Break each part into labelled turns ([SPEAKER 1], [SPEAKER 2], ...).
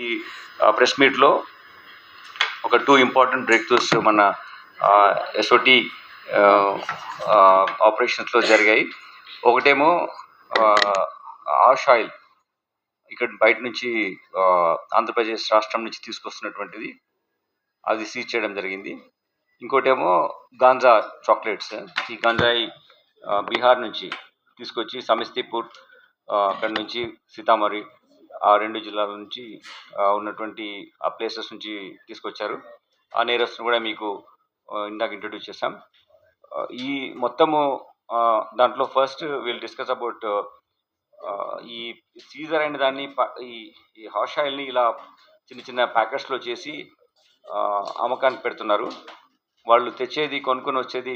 [SPEAKER 1] ఈ ప్రెస్ మీట్లో ఒక 2 ఇంపార్టెంట్ బ్రేక్ త్రూస్ మన ఎస్ఓటి ఆపరేషన్స్లో జరిగాయి. ఒకటేమో ఆష్ ఆయిల్ ఇక్కడ బయట నుంచి ఆంధ్రప్రదేశ్ రాష్ట్రం నుంచి తీసుకొస్తున్నటువంటిది, అది సీజ్ చేయడం జరిగింది. ఇంకోటేమో గాంజా చాక్లెట్స్. ఈ గంజాయి బీహార్ నుంచి తీసుకొచ్చి సమస్తీపూర్, అక్కడి నుంచి సీతామఢీ, ఆ 2 జిల్లాల నుంచి ఉన్నటువంటి ఆ ప్లేసెస్ నుంచి తీసుకొచ్చారు. ఆ నేరస్తును కూడా మీకు ఇందాక ఇంట్రడ్యూస్ చేశాం. ఈ మొత్తము దాంట్లో ఫస్ట్ విల్ డిస్కస్ అబౌట్ ఈ సీజర్ అయిన దాన్ని, ఈ హాష్ ఆయిల్ని ఇలా చిన్న చిన్న ప్యాకెట్స్లో చేసి అమ్మకానికి పెడుతున్నారు. వాళ్ళు తెచ్చేది, కొనుక్కొని వచ్చేది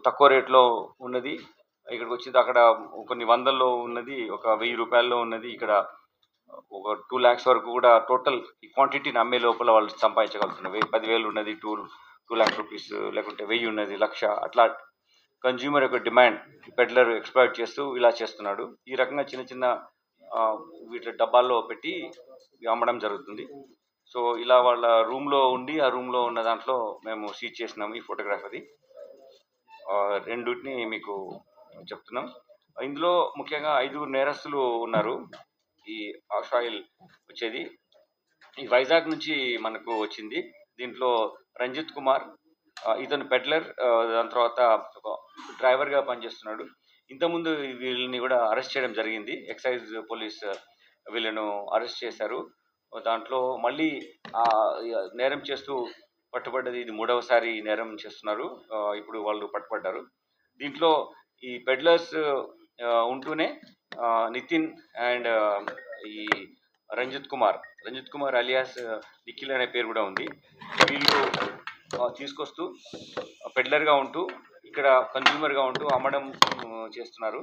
[SPEAKER 1] తక్కువ రేట్లో ఉన్నది, ఇక్కడికి వచ్చింది అక్కడ కొన్ని వందల్లో ఉన్నది, ఒక 1000 రూపాయల్లో ఉన్నది, ఇక్కడ ఒక 2 lakhs వరకు కూడా టోటల్ ఈ క్వాంటిటీని అమ్మే లోపల వాళ్ళు సంపాదించగలుగుతున్నారు. 10,000 ఉన్నది 2 lakh రూపీస్, లేకుంటే 1000 ఉన్నది 1,00,000, అట్లా కన్జ్యూమర్ యొక్క డిమాండ్ పెడ్లర్ ఎక్స్ప్లాయిట్ చేస్తూ ఇలా చేస్తున్నాడు. ఈ రకంగా చిన్న చిన్న వీటి డబ్బాల్లో పెట్టి అమ్మడం జరుగుతుంది. సో ఇలా వాళ్ళ రూమ్లో ఉండి, ఆ రూమ్లో ఉన్న దాంట్లో మేము సీజ్ చేసినాము ఈ ఫోటోగ్రాఫ్. అది రెండుటిని మీకు చెప్తున్నాం. ఇందులో ముఖ్యంగా 5 నేరస్తులు ఉన్నారు. ఈ ఆష్ ఆయిల్ వచ్చేది ఈ వైజాగ్ నుంచి మనకు వచ్చింది. దీంట్లో రంజిత్ కుమార్, ఇతను పెడ్లర్, దాని తర్వాత డ్రైవర్గా పనిచేస్తున్నాడు. ఇంతకుముందు వీళ్ళని కూడా అరెస్ట్ చేయడం జరిగింది. ఎక్సైజ్ పోలీస్ వీళ్ళను అరెస్ట్ చేశారు. దాంట్లో మళ్ళీ నేరం చేస్తూ పట్టుబడ్డది. ఇది 3వసారి నేరం చేస్తున్నారు. ఇప్పుడు వాళ్ళు పట్టుబడ్డారు. దీంట్లో ఈ పెడ్లర్స్ ఉంటూనే నితిన్ అండ్ ఈ రంజిత్ కుమార్ అలియాస్ నిఖిల్ అనే పేరు కూడా ఉంది. వీళ్ళు తీసుకొస్తూ పెడ్లర్గా ఉంటూ ఇక్కడ కన్జ్యూమర్గా ఉంటూ అమ్మడం చేస్తున్నారు.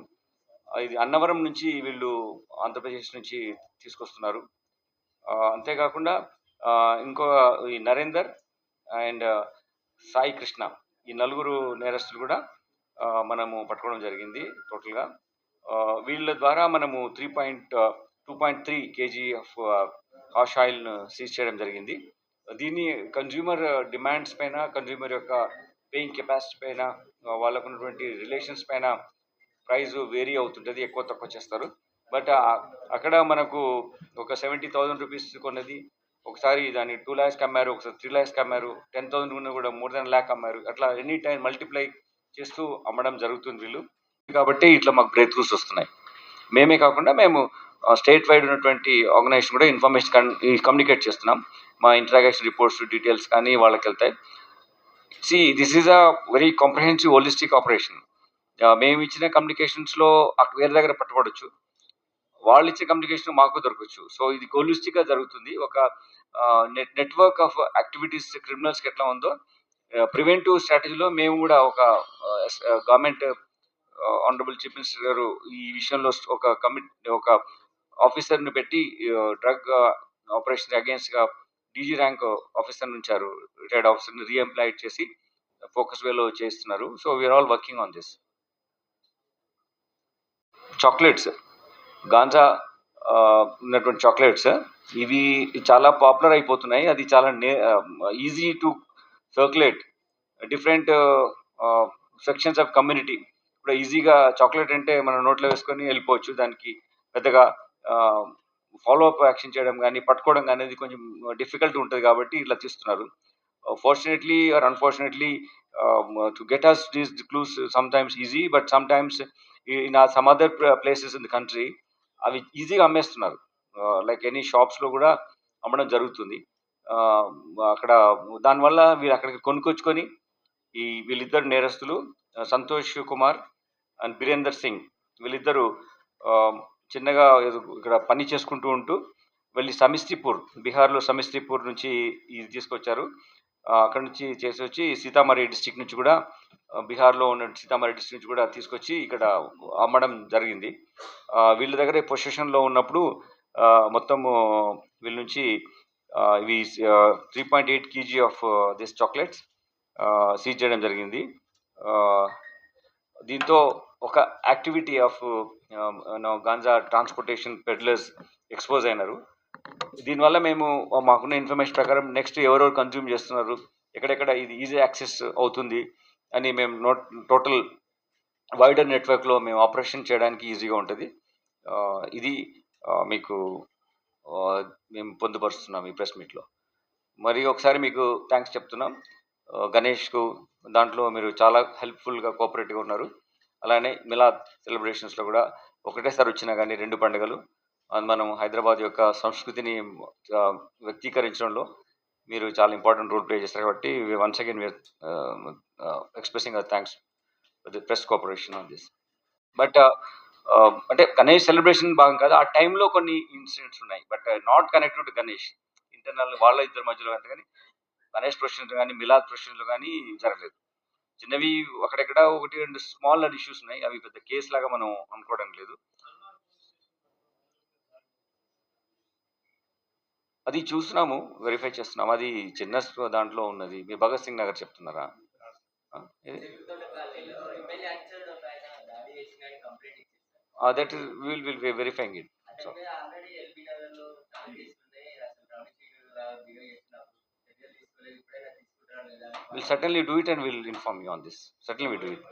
[SPEAKER 1] ఇది అన్నవరం నుంచి వీళ్ళు ఆంధ్రప్రదేశ్ నుంచి తీసుకొస్తున్నారు. అంతేకాకుండా ఇంకో ఈ నరేందర్ అండ్ సాయి కృష్ణ, ఈ 4 నేరస్తులు కూడా మనము పట్టుకోవడం జరిగింది. టోటల్గా వీళ్ళ ద్వారా మనము 2.3 kg ఆఫ్ హాష్ ఆయిల్ను సీజ్ చేయడం జరిగింది. దీన్ని కన్జ్యూమర్ డిమాండ్స్ పైన, కన్జ్యూమర్ యొక్క పేయింగ్ కెపాసిటీ పైన, వాళ్ళకు ఉన్నటువంటి రిలేషన్స్ పైన ప్రైస్ వేరీ అవుతుంటుంది, ఎక్కువ తక్కువ చేస్తారు. బట్ అక్కడ మనకు ఒక 70,000 రూపీస్ కొన్నది, ఒకసారి దాన్ని 2 lakhs అమ్మారు, ఒకసారి 3 lakhs అమ్మారు, 10,000 ఉన్న కూడా more than lakh అమ్మారు. అట్లా ఎనీ టైం మల్టిప్లై చేస్తూ అమ్మడం జరుగుతుంది వీళ్ళు. కాబట్టి ఇట్లా మాకు బ్రేక్ త్రూస్ వస్తున్నాయి. మేమే కాకుండా మేము స్టేట్ వైడ్ ఉన్నటువంటి ఆర్గనైజేషన్ కూడా ఇన్ఫర్మేషన్ కమ్యూనికేట్ చేస్తున్నాం. మా ఇంట్రాగేషన్ రిపోర్ట్స్ డీటెయిల్స్ కానీ వాళ్ళకి వెళ్తాయి. This is a very comprehensive holistic operation. మేము ఇచ్చిన కమ్యూనికేషన్స్లో వేరే దగ్గర పట్టుబడవచ్చు, వాళ్ళు ఇచ్చే కమ్యూనికేషన్ మాకు దొరకవచ్చు. సో ఇది హోలిస్టిక్గా జరుగుతుంది. ఒక నెట్వర్క్ ఆఫ్ యాక్టివిటీస్ క్రిమినల్స్కి ఎట్లా ఉందో, ప్రివెంటివ్ స్ట్రాటజీలో మేము కూడా ఒక గవర్నమెంట్ ఆనరబుల్ చీఫ్ మినిస్టర్ గారు ఈ విషయంలో ఒక ఆఫీసర్ని పెట్టి డ్రగ్ ఆపరేషన్ అగేన్స్ట్గా డీజీ ర్యాంక్ ఆఫీసర్ ఉంచారు. రిటైర్డ్ ఆఫీసర్ని రీఎంప్లాయ్ చేసి ఫోకస్ వేలో చేస్తున్నారు. So we're all working on this. Chocolates, ganja ఉన్నటువంటి చాక్లెట్స్ ఇవి చాలా పాపులర్ అయిపోతున్నాయి. అది చాలా easy to circulate. Different sections of community కూడా ఈజీగా చాక్లెట్ అంటే మనం నోట్లో వేసుకొని వెళ్ళిపోవచ్చు. దానికి పెద్దగా ఫాలో అప్ యాక్షన్ చేయడం కానీ, పట్టుకోవడం కానీ అనేది కొంచెం డిఫికల్ట్ ఉంటుంది. కాబట్టి ఇట్లా తీస్తున్నారు. Fortunately are unfortunately to get us these clues sometimes easy, but sometimes in some other places in the country అవి ఈజీగా అమ్మేస్తున్నారు. లైక్ ఎనీ షాప్స్లో కూడా అమ్మడం జరుగుతుంది. అక్కడ దానివల్ల వీళ్ళు అక్కడికి కొనుక్కొచ్చుకొని వీళ్ళిద్దరు నేరస్తులు సంతోష్ కుమార్ అండ్ బీరేందర్ సింగ్, వీళ్ళిద్దరూ చిన్నగా ఇక్కడ పని చేసుకుంటూ ఉంటూ వెళ్ళి సమస్తీపూర్, బీహార్లో సమస్తీపూర్ నుంచి ఇది తీసుకొచ్చారు. అక్కడ నుంచి చేసి వచ్చి సీతామఢీ డిస్టిక్ నుంచి కూడా, బీహార్లో ఉన్న సీతామఢీ డిస్టిక్ నుంచి కూడా తీసుకొచ్చి ఇక్కడ అమ్మడం జరిగింది. వీళ్ళ దగ్గర పొజిషన్లో ఉన్నప్పుడు మొత్తము వీళ్ళ నుంచి ఇవి 3.8 kg of this chocolates seize చేయడం జరిగింది. దీంతో ఒక activity of ganja transportation peddlers expose అయినారు. దీనివల్ల మేము మాకున్న ఇన్ఫర్మేషన్ ప్రకారం నెక్స్ట్ ఎవరెవరు కన్జ్యూమ్ చేస్తున్నారు, ఎక్కడెక్కడ ఇది ఈజీ యాక్సెస్ అవుతుంది అని మేము టోటల్ వైడర్ నెట్వర్క్లో మేము ఆపరేషన్ చేయడానికి ఈజీగా ఉంటుంది. ఇది మీకు మేము పొందుపరుస్తున్నాం ఈ ప్రెస్ మీట్లో. మరి ఒకసారి మీకు థ్యాంక్స్ చెప్తున్నాం. గణేష్కు దాంట్లో మీరు చాలా హెల్ప్ఫుల్గా కోఆపరేటివ్గా ఉన్నారు. అలానే మిలాద్ సెలబ్రేషన్స్లో కూడా ఒకటేసారి వచ్చినా కానీ 2 పండుగలు మనం హైదరాబాద్ యొక్క సంస్కృతిని వ్యక్తీకరించడంలో మీరు చాలా ఇంపార్టెంట్ రోల్ ప్లే చేస్తారు. కాబట్టి once again we are expressing our thanks for the press cooperation on this. But అంటే గణేష్ సెలబ్రేషన్ భాగం కాదు, ఆ టైంలో కొన్ని ఇన్సిడెంట్స్ ఉన్నాయి, but not connected to Ganesh. Internal వాళ్ళ ఇద్దరి మధ్యలో అంతే కానీ గణేష్ ప్రొఫెషన్లు కానీ మిలాద్ ప్రొఫెషన్లు కానీ జరగలేదు. చిన్నవి అక్కడెక్కడ 1-2 స్మాల్ ఇష్యూస్ ఉన్నాయి, అవి పెద్ద కేసు లాగా మనం అనుకోవడం లేదు. అది చూస్తున్నాము, వెరిఫై చేస్తున్నాము. అది చిన్న దాంట్లో ఉన్నది. మీ భగత్ సింగ్ నగర్ చెప్తున్నారా? That will verifying it. So we'll certainly do it and we'll inform you on this. Certainly we'll do it.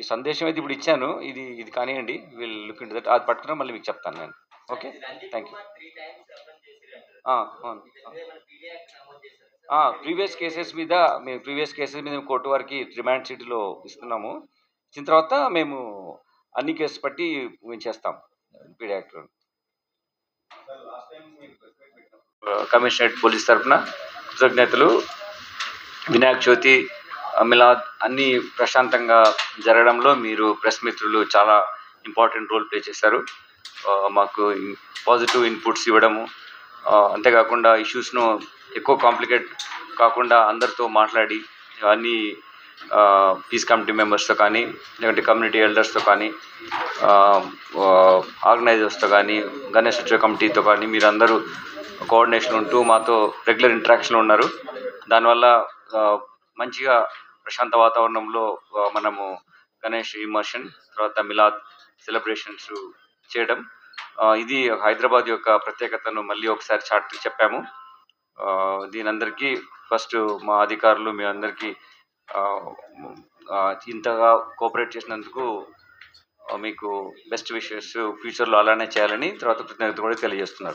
[SPEAKER 1] ఈ సందేశం అయితే ఇప్పుడు ఇచ్చాను, ఇది కానివ్వండి, వీల్ లుక్ ఇంటు దట్. అది పట్టుకున్నా మళ్ళీ మీకు చెప్తాను నేను. Okay, thank you. Previous cases మీద మేము కోర్టు వారికి రిమాండ్ సిటీలో ఇస్తున్నాము. ఇచ్చిన తర్వాత మేము అన్ని కేసు పట్టి మేము చేస్తాం పీడియాక్ట్లో. కమిషనరేట్ పోలీస్ తరఫున కృతజ్ఞతలు. వినాయక చవితి, మిలాద్ అన్నీ ప్రశాంతంగా జరగడంలో మీరు ప్రెస్ మిత్రులు చాలా ఇంపార్టెంట్ రోల్ ప్లే చేశారు. మాకు పాజిటివ్ ఇన్పుట్స్ ఇవ్వడము, అంతేకాకుండా ఇష్యూస్ను ఎక్కువ కాంప్లికేట్ కాకుండా అందరితో మాట్లాడి అన్ని పీస్ కమిటీ మెంబర్స్తో కానీ, లేదంటే కమ్యూనిటీ ఎల్డర్స్తో కానీ, ఆర్గనైజర్స్తో కానీ, గణేష్ ఉత్సవ కమిటీతో కానీ మీరందరూ కోఆర్డినేషన్ ఉంటూ మాతో రెగ్యులర్ ఇంటరాక్షన్లో ఉన్నారు. దానివల్ల మంచిగా ప్రశాంత వాతావరణంలో మనము గణేష్ ఇమర్షన్ తర్వాత మిలాద్ సెలబ్రేషన్స్ చేయడం, ఇది హైదరాబాద్ యొక్క ప్రత్యేకతను మళ్ళీ ఒకసారి చాటి చెప్పాము. దీని అందరికీ ఫస్ట్ మా అధికారులు మీ అందరికీ ఇంతగా కోఆపరేట్ చేసినందుకు మీకు బెస్ట్ విషెస్, ఫ్యూచర్లో అలానే చేయాలని తర్వాత కృతజ్ఞత కూడా తెలియజేస్తున్నారు.